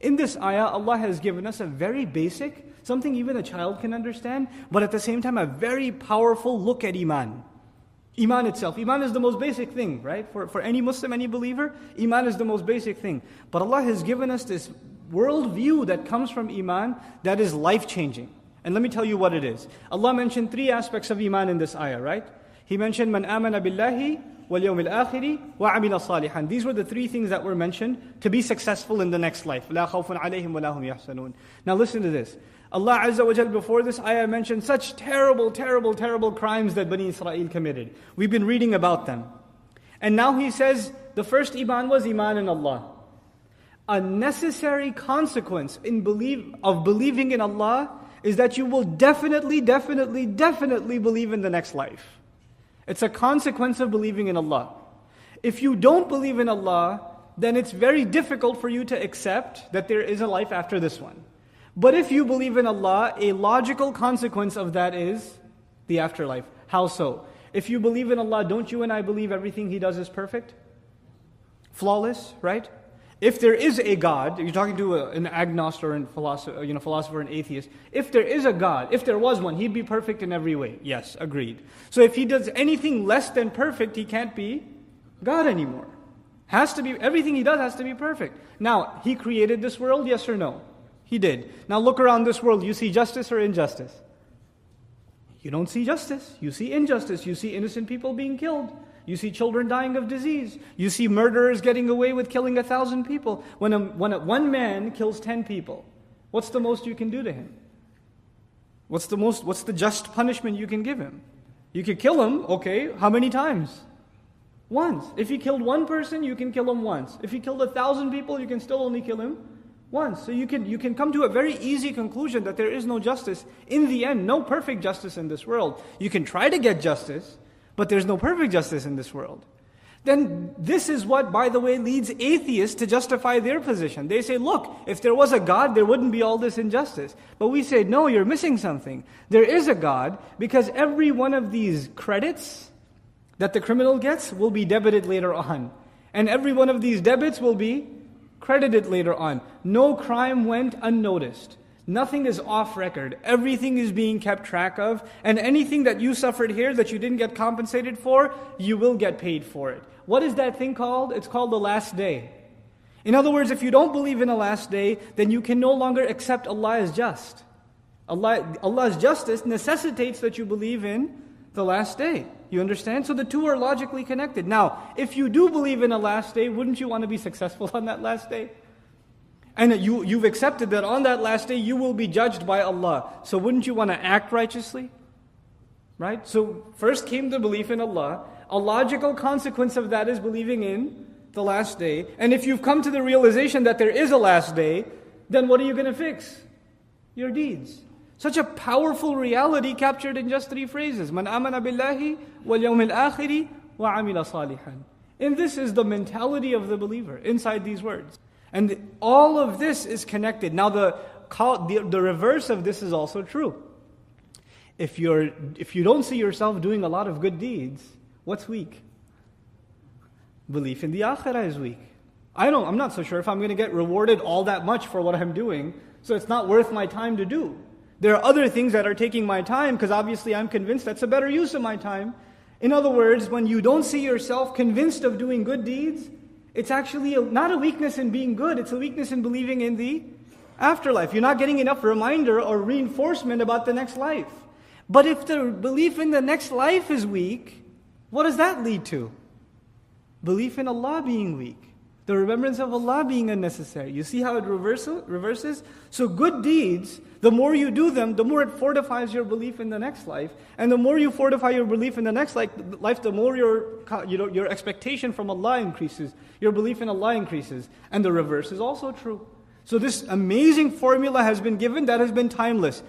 In this ayah, Allah has given us a very basic, something even a child can understand, but at the same time a very powerful look at Iman. Iman itself. Iman is the most basic thing, right? For any Muslim, any believer, Iman is the most basic thing. But Allah has given us this worldview that comes from Iman that is life-changing. And let me tell you what it is. Allah mentioned 3 aspects of Iman in this ayah, right? He mentioned, Man amana billahi wal yawmil akhiri wa amila salihan. These were the 3 things that were mentioned to be successful in the next life. La khawfun alayhim wa lahum yahsanun. Now listen to this. Allah Azza wa Jal before this ayah mentioned such terrible, terrible, terrible crimes that Bani Israel committed. We've been reading about them. And now He says, the first Iman was Iman in Allah. A necessary consequence of believing in Allah is that you will definitely believe in the next life. It's a consequence of believing in Allah. If you don't believe in Allah, then it's very difficult for you to accept that there is a life after this one. But if you believe in Allah, a logical consequence of that is the afterlife. How so? If you believe in Allah, don't you and I believe everything He does is perfect? Flawless, right? If there is a God, you're talking to an agnostic or a philosopher and atheist. If there is a God, if there was one, He'd be perfect in every way. Yes, agreed. So if He does anything less than perfect, He can't be God anymore. Everything He does has to be perfect. Now, He created this world, yes or no? He did. Now look around this world, you see justice or injustice? You don't see justice. You see injustice. You see innocent people being killed. You see children dying of disease. You see murderers getting away with killing 1,000 people. When one man kills 10 people, what's the most you can do to him? What's the just punishment you can give him? You could kill him, okay, how many times? Once. If he killed one person, you can kill him once. If he killed 1,000 people, you can still only kill him once. So you can come to a very easy conclusion that there is no justice. In the end, no perfect justice in this world. You can try to get justice, but there's no perfect justice in this world. Then this is what, by the way, leads atheists to justify their position. They say, look, if there was a God, there wouldn't be all this injustice. But we say, no, you're missing something. There is a God, because every one of these credits that the criminal gets will be debited later on. And every one of these debits will be credited later on. No crime went unnoticed. Nothing is off record. Everything is being kept track of. And anything that you suffered here that you didn't get compensated for, you will get paid for it. What is that thing called? It's called the last day. In other words, if you don't believe in a last day, then you can no longer accept Allah as just. Allah's justice necessitates that you believe in the last day. You understand? So the two are logically connected. Now, if you do believe in a last day, wouldn't you want to be successful on that last day? And you've accepted that on that last day you will be judged by Allah. So wouldn't you want to act righteously? Right? So first came the belief in Allah. A logical consequence of that is believing in the last day. And if you've come to the realization that there is a last day, then what are you going to fix? Your deeds. Such a powerful reality captured in just 3 phrases. Man amana billahi wal yawmil akhiri wa amila salihan. And this is the mentality of the believer inside these words. And all of this is connected. Now the reverse of this is also true. If you don't see yourself doing a lot of good deeds, what's weak? Belief in the akhirah is weak. I'm not so sure if I'm going to get rewarded all that much for what I'm doing, so it's not worth my time to do. There are other things that are taking my time, because obviously I'm convinced that's a better use of my time. In other words, when you don't see yourself convinced of doing good deeds, it's actually not a weakness in being good, it's a weakness in believing in the afterlife. You're not getting enough reminder or reinforcement about the next life. But if the belief in the next life is weak, what does that lead to? Belief in Allah being weak. The remembrance of Allah being unnecessary. You see how it reverses? So good deeds, the more you do them, the more it fortifies your belief in the next life. And the more you fortify your belief in the next life, the more your expectation from Allah increases. Your belief in Allah increases. And the reverse is also true. So this amazing formula has been given that has been timeless.